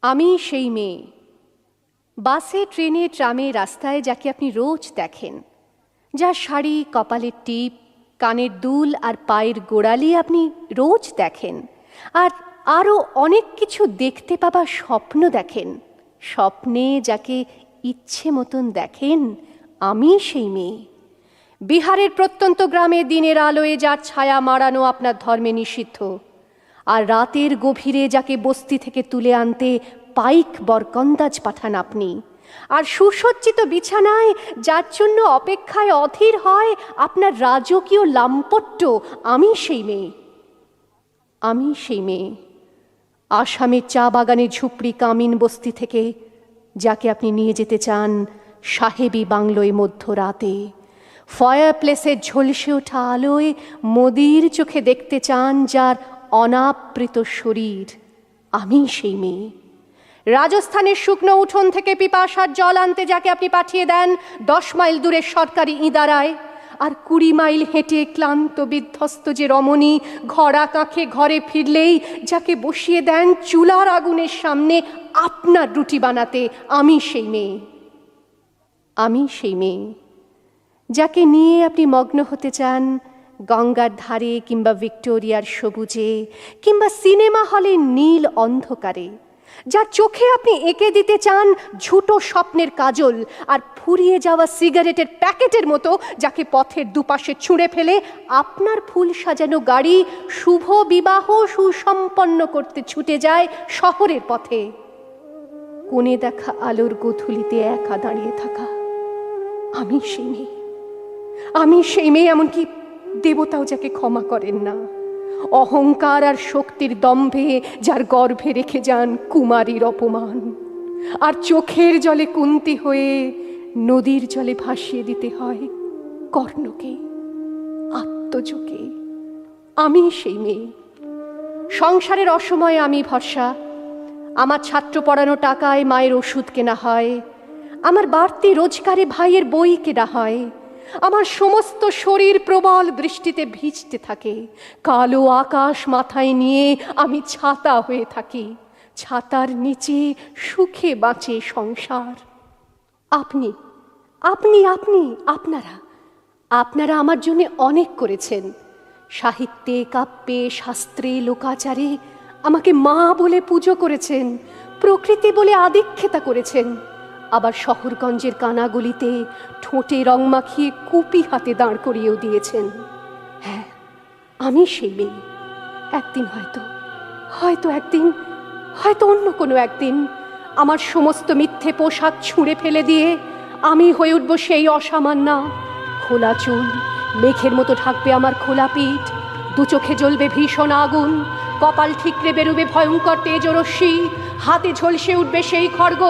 আমি সেই মেয়ে, বাসে ট্রেনে ট্রামে রাস্তায় যাকে আপনি রোজ দেখেন, যার শাড়ি, কপালের টিপ, কানের দুল আর পায়ের গোড়ালি আপনি রোজ দেখেন, আর আরও অনেক কিছু দেখতে পাবার স্বপ্ন দেখেন। স্বপ্নে যাকে ইচ্ছে মতন দেখেন, আমি সেই মেয়ে। বিহারের প্রত্যন্ত গ্রামে দিনের আলোয় যার ছায়া মাড়ানো আপনার ধর্মে নিষিদ্ধ, আর রাতের গভীরে যাকে বস্তি থেকে তুলে আনতে পাইক বরকন্দাজ পাঠান আপনি, আর সুসজ্জিত বিছানায় যার জন্য অপেক্ষায় অধীর হয় আপনার রাজকীয় লাম্পট্য, আমি সেই মেয়ে। আমি সেই মেয়ে আসামের চা বাগানের ঝুপড়ি কামিন বস্তি থেকে যাকে আপনি নিয়ে যেতে চান সাহেবী বাংলোয় মধ্যরাতে, ফায়ার প্লেসের ঝলসে ওঠা আলোয় মোদির চোখে দেখতে চান যার অনাবৃত শরীর, আমি সেই মেয়ে। রাজস্থানের শুকনো উঠোন থেকে পিপাসার জল আনতে যাকে আপনি পাঠিয়ে দেন 10 মাইল দূরের সরকারি ইদারায়, আর 20 মাইল হেঁটে ক্লান্ত বিধ্বস্ত যে রমণী ঘোড়া কাঁখে ঘরে ফিরলেই যাকে বসিয়ে দেন চুলার আগুনের সামনে আপনার রুটি বানাতে, আমি সেই মেয়ে। আমি সেই মেয়ে যাকে নিয়ে আপনি মগ্ন হতে চান গঙ্গার ধারে কিংবা ভিক্টোরিয়ার সবুজে কিংবা সিনেমা হলের নীল অন্ধকারে, যার চোখে আপনি এঁকে দিতে চান ঝুটো স্বপ্নের কাজল, আর ফুরিয়ে যাওয়া সিগারেটের প্যাকেটের মতো যাকে পথের দুপাশে ছুঁড়ে ফেলে আপনার ফুল সাজানো গাড়ি শুভ বিবাহ সুসম্পন্ন করতে ছুটে যায় শহরের পথে। কোণে দেখা আলোর গোধূলিতে একা দাঁড়িয়ে থাকা, আমি সেই মেয়ে। আমি সেই মেয়ে, এমনকি দেবতাও যাকে ক্ষমা করেন না, অহংকার আর শক্তির দম্ভে যার গর্ভে রেখে যান কুমারীর অপমান, আর চোখের জলে কুন্তি হয়ে নদীর জলে ভাসিয়ে দিতে হয় কর্ণকে, আত্মজকে। আমি সেই মেয়ে। সংসারের অসময়ে আমি ভরসা, আমার ছাত্র পড়ানো টাকায় মায়ের ওষুধ কেনা হয়, আমার বাড়তি রোজগারে ভাইয়ের বই কেনা হয়, আমার সমস্ত শরীর প্রবল বৃষ্টিতে ভিজতে থাকে, কালো আকাশ মাথায় নিয়ে আমি ছাতা হয়ে থাকি, ছাতার নিচে সুখে বাঁচে সংসার। আপনি আপনি আপনি আপনারা আপনারা আমার জন্য অনেক করেছেন। সাহিত্যে, কাব্যে, শাস্ত্রে, লোকাচারে আমাকে মা বলে পুজো করেছেন, প্রকৃতি বলে আদিক্ষেতা করেছেন, আবার শহরগঞ্জের কানাগলিতে ঠোঁটে রং মাখিয়ে কুপি হাতে দাঁড় করিয়েও দিয়েছেন। হ্যাঁ, আমি সেই মেয়ে। একদিন হয়তো অন্য কোনো একদিন আমার সমস্ত মিথ্যে পোশাক ছুঁড়ে ফেলে দিয়ে আমি হয়ে উঠব সেই অসামান্যা। খোলা চুল মেঘের মতো ঢাকবে আমার খোলা পিঠ, দু চোখে জ্বলবে ভীষণ আগুন, কপাল ঠিকরে বেরোবে ভয়ঙ্কর তেজরশ্মি, হাতে ঝলসে উঠবে সেই খড়গ,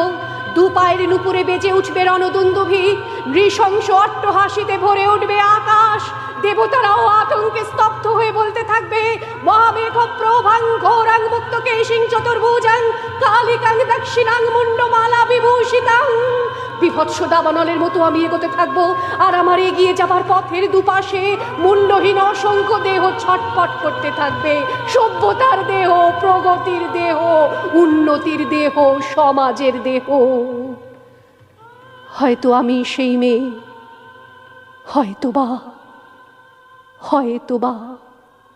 দু পায়ের নুপুরে বেজে উঠবে রণদুন্দুভি, নৃশংস অট্টহাসিতে ভরে উঠবে আকাশ। দেবতারাও আতঙ্কে স্তব্ধ হয়ে বলতে থাকবে, মহামেঘ প্রভাং ঘোরাং মুক্ত কেশিং চতুর্ভুজাং কালিকাং দক্ষিণাং মুন্ডমালা বিভূষিতাং। বিভৎস দাবানলের মতো আমি এগোতে থাকবো, আর আমার এগিয়ে যাবার পথের দুপাশে মুন্ডহীন অসংখ্য দেহ ছটফট করতে থাকবে। সভ্যতার দেহ, প্রগতির দেহ, উন্নতির দেহ, সমাজের দেহ। হয়তো আমি সেই মেয়ে, হয়তোবা।